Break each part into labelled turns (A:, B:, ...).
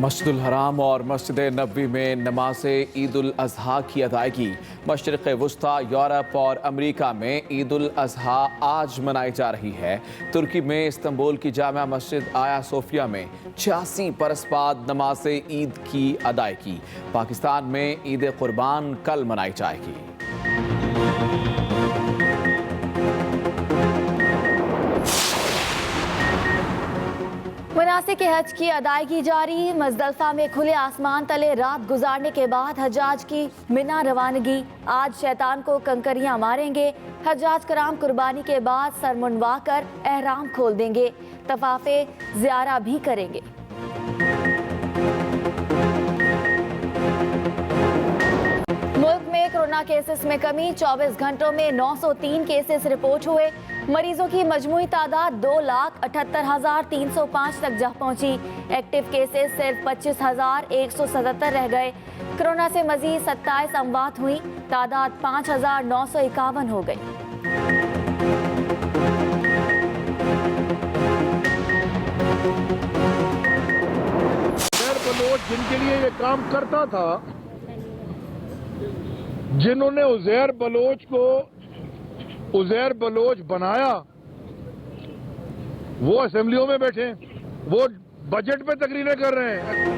A: मस्जिदुल हराम और मस्जिद नबवी में नमाज ईद उल अजहा की अदायगी। मशरिक़ वुस्ता, यूरोप और अमेरिका में ईद उल अजहा आज मनाई जा रही है। तुर्की में इस्तांबुल की जामा मस्जिद आया सोफिया में 86 बरस बाद नमाज ईद की अदायगी। पाकिस्तान में ईद कुर्बान कल मनाई जाएगी।
B: मनासिक हज की अदायगी जारी। मुज़दलिफ़ा में खुले आसमान तले रात गुजारने के बाद हज्जाज की मिना रवानगी। आज शैतान को कंकरियां मारेंगे। हज्जाज कराम कुर्बानी के बाद सर मुंडवा कर एहराम खोल देंगे। तवाफ़े ज़ियारा भी करेंगे। मुल्क में कोरोना केसेस में कमी। 24 घंटों में 903 केसेस रिपोर्ट हुए। मरीजों की मजमूई तादाद 2,78,305 तक जा पहुंची। एक्टिव केसेस सिर्फ 25,177 रह गए। कोरोना से मजीद 27 अमवात हुई। तादाद 5,951 हो गई।
C: जिनके लिए ये काम करता था, जिन्होंने उज़ैर बलोच को उज़ैर बलोच बनाया, वो असेंबलियों में बैठे, वो बजट पे तकरीरें कर रहे हैं।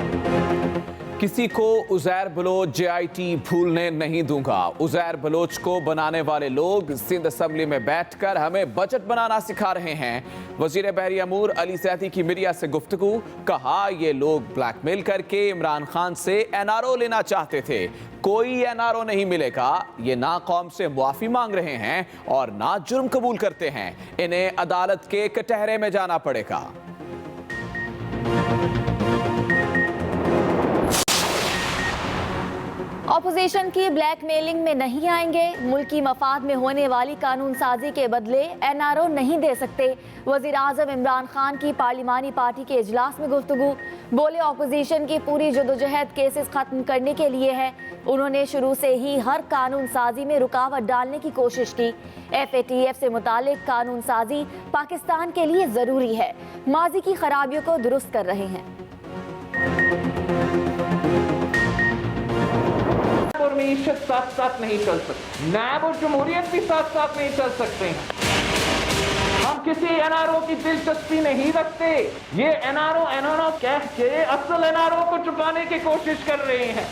A: किसी को उज़ैर बलोच JIT भूलने नहीं दूंगा। उज़ैर बलोच को बनाने वाले लोग सिंध असेंबली में बैठकर हमें बजट बनाना सिखा रहे हैं। वजीर बहरी अमूर अली सैदी की मीडिया से गुफ्तगू। कहा ये लोग ब्लैकमेल करके इमरान खान से NRO लेना चाहते थे। कोई NRO नहीं मिलेगा। ये ना कौम से मुआफी मांग रहे हैं और ना जुर्म कबूल करते हैं। इन्हें अदालत के कटहरे में जाना पड़ेगा।
B: ऑपोजिशन की ब्लैकमेलिंग में नहीं आएंगे। मुल्की मफाद में होने वाली कानून साजी के बदले NRO नहीं दे सकते। वज़ीर आज़म इमरान खान की पार्लिमानी पार्टी के इजलास में गुफ्तगू। बोले ऑपोजिशन की पूरी जदोजहद केसेस खत्म करने के लिए है। उन्होंने शुरू से ही हर कानून साजी में रुकावट डालने की कोशिश की। FATF से मुतालिक कानून साजी पाकिस्तान के लिए जरूरी है। माजी की खराबियों को दुरुस्त कर रहे हैं।
D: और मीशत साथ साथ नहीं चल सकती। नैब और जमहूरियत भी साथ साथ नहीं चल सकते हैं। हम किसी NRO की दिलचस्पी नहीं रखते। ये NRO कह के असल NRO को छुपाने की कोशिश कर रहे हैं।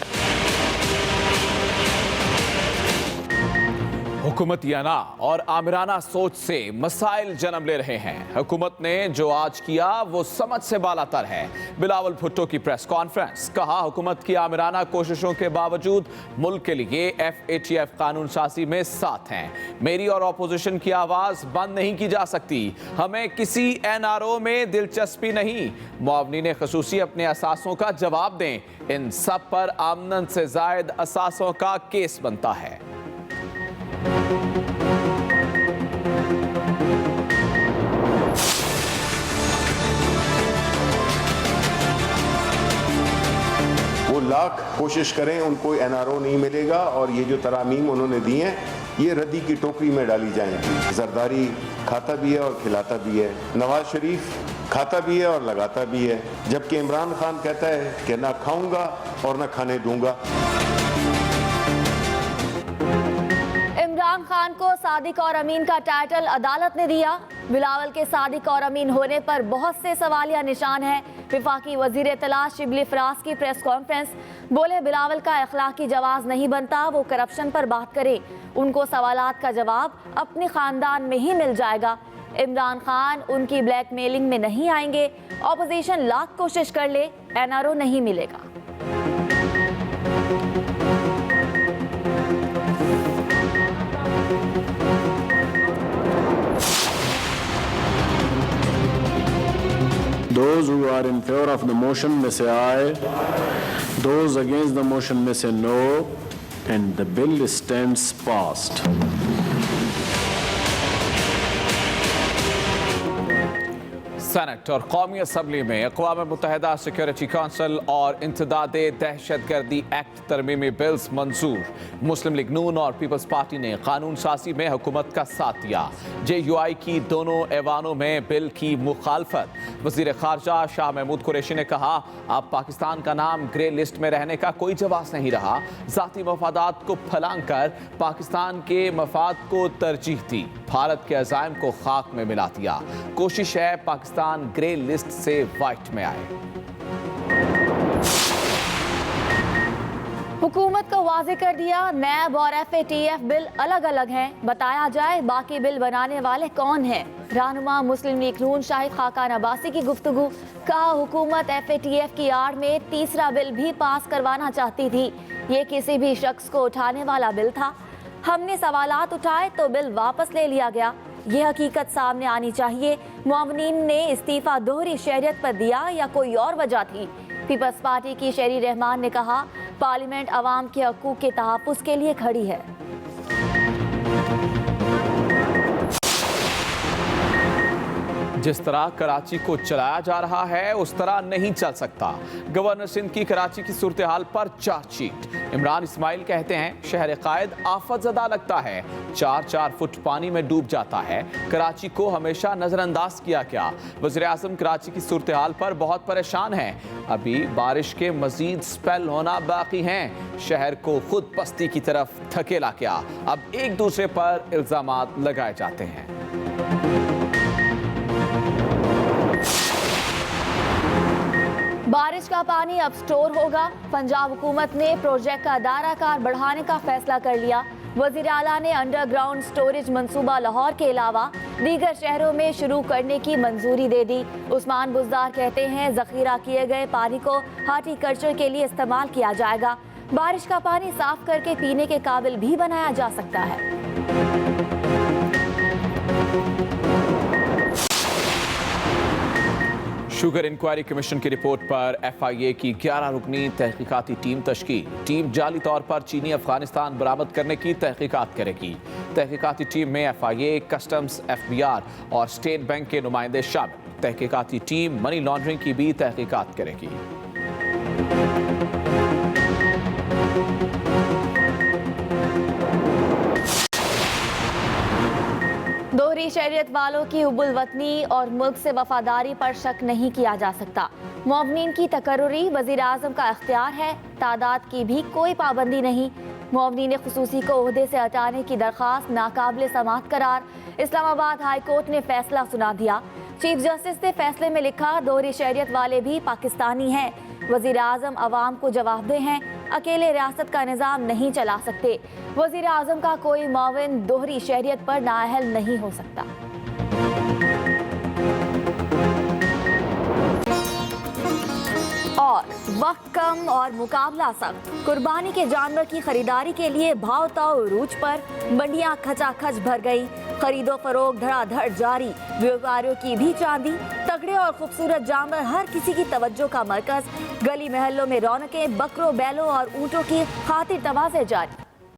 A: हुकूमतियाना और आमिराना सोच से मसाइल जन्म ले रहे हैं। हुकूमत ने जो आज किया वो समझ से बालातर है। बिलावल भुट्टो की प्रेस कॉन्फ्रेंस। कहा हुकूमत की आमिराना कोशिशों के बावजूद मुल्क के लिए FATF कानून साजी में साथ हैं। मेरी और अपोजिशन की आवाज बंद नहीं की जा सकती। हमें किसी NRO में दिलचस्पी नहीं। मुआवनीन खसूसी अपने असासों का जवाब दें। इन सब पर आमदन से जायद असासों का केस बनता है।
E: वो लाख कोशिश करें, उनको NRO नहीं मिलेगा। और ये जो तरामीम उन्होंने दी हैं, ये रद्दी की टोकरी में डाली जाएंगी। जरदारी खाता भी है और खिलाता भी है। नवाज शरीफ खाता भी है और लगाता भी है। जबकि इमरान खान कहता है कि ना खाऊंगा और ना खाने दूंगा।
B: इमरान खान को सादिक और अमीन का टाइटल अदालत ने दिया। बिलावल के सादिक और अमीन होने पर बहुत से सवालिया निशान हैं। विफाकी वजीर इत्तला शिबली फराज की प्रेस कॉन्फ्रेंस। बोले बिलावल का अखलाकी जवाब नहीं बनता। वो करप्शन पर बात करें। उनको सवालात का जवाब अपने खानदान में ही मिल जाएगा। इमरान खान उनकी ब्लैकमेलिंग में नहीं आएंगे। ऑपोजिशन लाख कोशिश कर ले, NRO नहीं मिलेगा।
F: Those who are in favor of the motion may say aye. Those against the motion may say no. And the bill stands passed.
A: Senate और कौमी असम्बली में अक़वाम मुत्तहिदा सिक्योरिटी काउंसिल और इंसदाद दहशतगर्दी एक्ट तरमीमी बिल्स मंजूर। मुस्लिम लीग नून और peoples party ने कानून साजी में हुकूमत का साथ दिया। JUI की दोनों ऐवानों में बिल की मुखालफत। वज़ीर ख़ारजा शाह महमूद कुरैशी ने कहा, अब पाकिस्तान का नाम ग्रे लिस्ट में रहने का कोई जवाब नहीं रहा। ज़ाती मफादात को फलांग कर पाकिस्तान के मफाद को तरजीह दी, भारत के अज़ाइम को खाक में मिला दिया। कोशिश है पाकिस्तान ग्रे लिस्ट से वाइट में आए।
B: हुकूमत को वाज़ेह कर दिया, नैब और FATF बिल अलग अलग हैं। बताया जाए बाकी बिल बनाने वाले कौन हैं। रहनुमा मुस्लिम लीग नून शाहिद खाकान अब्बासी की गुफ्तगू। कहा, हुकूमत FATF की आड़ में तीसरा बिल भी पास करवाना चाहती थी। ये किसी भी शख्स को उठाने वाला बिल था। हमने सवालात उठाए तो बिल वापस ले लिया गया। ये हकीकत सामने आनी चाहिए। मुआवनीन ने इस्तीफा दोहरी शहरियत पर दिया या कोई और वजह थी। पीपल्स पार्टी की शेरी रहमान ने कहा, पार्लियामेंट अवाम के हकूक़ के तहफ़्फ़ुज़ के लिए खड़ी है।
A: जिस तरह कराची को चलाया जा रहा है उस तरह नहीं चल सकता। गवर्नर सिंध की कराची की सूरत हाल पर चार्जशीट। इमरान इस्माइल कहते हैं, शहर कायद आफतज़दा लगता है, 4-4 फुट पानी में डूब जाता है। कराची को हमेशा नज़रअंदाज किया गया। वज़ीर आज़म कराची की सूरत हाल पर बहुत परेशान हैं। अभी बारिश के मजीद स्पेल होना बाकी हैं। शहर को खुद पस्ती की तरफ धकेला गया। अब एक दूसरे पर इल्ज़ामात लगाए जाते हैं।
B: बारिश का पानी अब स्टोर होगा। पंजाब हुकूमत ने प्रोजेक्ट का दायरा-कार बढ़ाने का फैसला कर लिया। वज़ीर आला ने अंडरग्राउंड स्टोरेज मंसूबा लाहौर के अलावा दीगर शहरों में शुरू करने की मंजूरी दे दी। उस्मान बुज़दार कहते हैं, जखीरा किए गए पानी को हार्टिकल्चर के लिए इस्तेमाल किया जाएगा। बारिश का पानी साफ करके पीने के काबिल भी बनाया जा सकता है।
A: शुगर इंक्वायरी कमीशन की रिपोर्ट पर FIA की 11 रुकनी तहकीकाती टीम तश्कील। टीम जाली तौर पर चीनी अफगानिस्तान बरामद करने की तहकीकात करेगी। तहकीकाती टीम में FIA, कस्टम्स, FBR और स्टेट बैंक के नुमाइंदे शामिल। तहकीकाती टीम मनी लॉन्ड्रिंग की भी तहकीकात करेगी।
B: दोहरी शहरियत वालों की हुब्बुल वतनी और मुल्क से वफादारी पर शक नहीं किया जा सकता। मुआवनीन की तकर्रुरी वज़ीर आज़म का इख्तियार है, तादाद की भी कोई पाबंदी नहीं। मुआवनीन खुसूसी को ओहदे से हटाने की दरख्वास्त नाकाबिल समाअत करार। इस्लामाबाद हाई कोर्ट ने फैसला सुना दिया। चीफ जस्टिस ने फैसले में लिखा, दोहरी शहरियत वाले भी पाकिस्तानी हैं। वज़ीर आज़म अवाम को जवाबदेह हैं, अकेले रियासत का निज़ाम नहीं चला सकते। वज़ीर आज़म का कोई मुआविन दोहरी शहरियत पर नाअहल नहीं हो सकता। और वक्त कम और मुकाबला सख्त। कुर्बानी के जानवर की खरीदारी के लिए भाव ताव उरूज पर। मंडियां खचाखच भर गई। खरीदो फरोख्त धड़ाधड़ जारी। व्यापारियों की भी चांदी। तगड़े और खूबसूरत जानवर हर किसी की तवज्जो का मरकज। गली महल्लों में रौनकें, बकरों, बैलों और ऊँटों की खातिर तवाज़े जारी।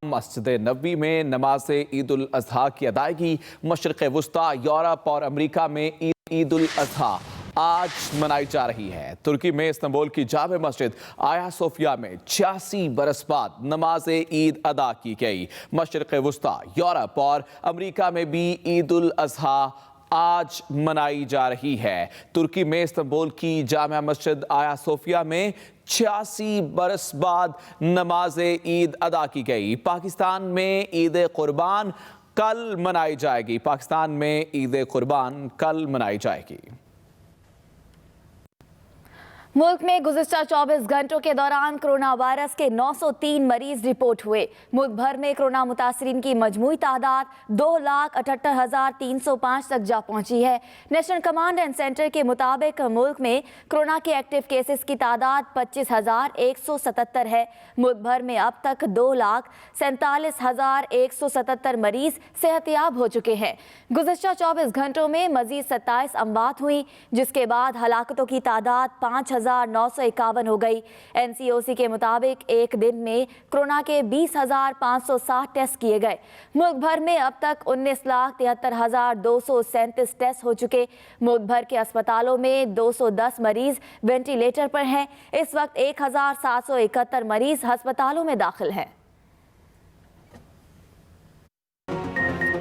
A: मस्जिद नबवी में नमाज ईद उल अजहा की अदायगी। मशरिक़ वुस्ता, यूरोप और अमेरिका में ईद उल अजहा आज मनाई जा रही है। तुर्की में इस्तांबुल की जामे मस्जिद आया सोफिया में 86 बरस बाद नमाज ईद अदा की गई। मशरिक़ वुस्ता, यूरोप और अमेरिका में भी ईद उल अजहा आज मनाई जा रही है। तुर्की में इस्तांबुल की जामा मस्जिद आया सोफिया में 86 बरस बाद नमाज ईद अदा की गई। पाकिस्तान में ईद कुर्बान कल मनाई जाएगी। पाकिस्तान में ईद कुर्बान कल मनाई जाएगी।
B: मुल्क में गुज़िश्ता 24 घंटों के दौरान कोरोना वायरस के 903 मरीज रिपोर्ट हुए। मुल्क भर में कोरोना मुतासरीन की मजमूई तादाद 2,78,305 तक जा पहुंची है। नेशनल कमांड एंड सेंटर के मुताबिक मुल्क में कोरोना के एक्टिव केसेस की तादाद 25,177 है। मुल्क भर में अब तक 2,47,177 मरीज सेहतयाब हो चुके हैं। गुज़िश्ता 24 घंटों में मजीद 27 अमवात हुई, जिसके बाद हलाकतों की तादाद 5,000 20,951 हो गई। NCOC के मुताबिक एक दिन में कोरोना के 20,560 टेस्ट किए गए। मुल्क भर में अब तक 19,73,237 टेस्ट हो चुके। मुल्क भर के अस्पतालों में 210 मरीज वेंटिलेटर पर हैं। इस वक्त 1,771 मरीज अस्पतालों में दाखिल हैं।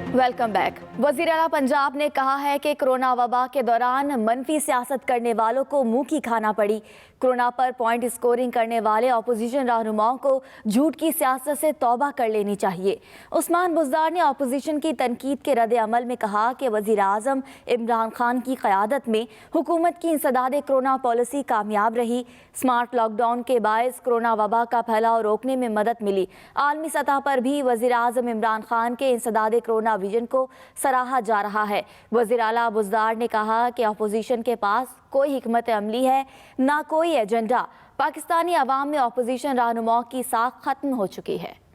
B: Welcome back. वज़ीर आला पंजाब ने कहा है कि कोरोना वबा के दौरान मनफी सियासत करने वालों को मुंह की खाना पड़ी। कोरोना पर पॉइंट स्कोरिंग करने वाले अपोजिशन रहनुमाओं को झूठ की सियासत से तौबा कर लेनी चाहिए। उस्मान बुज़दार ने अपोजिशन की तनकीद के रद्द अमल में कहा कि वज़ीर आज़म इमरान खान की क़यादत में हुकूमत की इंसदादे कोरोना पॉलिसी कामयाब रही। स्मार्ट लॉकडाउन के बायस कोरोना वबा का फैलाव रोकने में मदद मिली। आलमी सतह पर भी वज़ीर आज़म इमरान खान के इंसदादे कोरोना विजन को सराहा जा रहा है। वज़ीर आला बुज़दार ने कहा कि अपोजिशन के पास कोई हिकमत अमली है, ना कोई एजेंडा। पाकिस्तानी अवाम में अपोजिशन रहनुमाओं की साख खत्म हो चुकी है।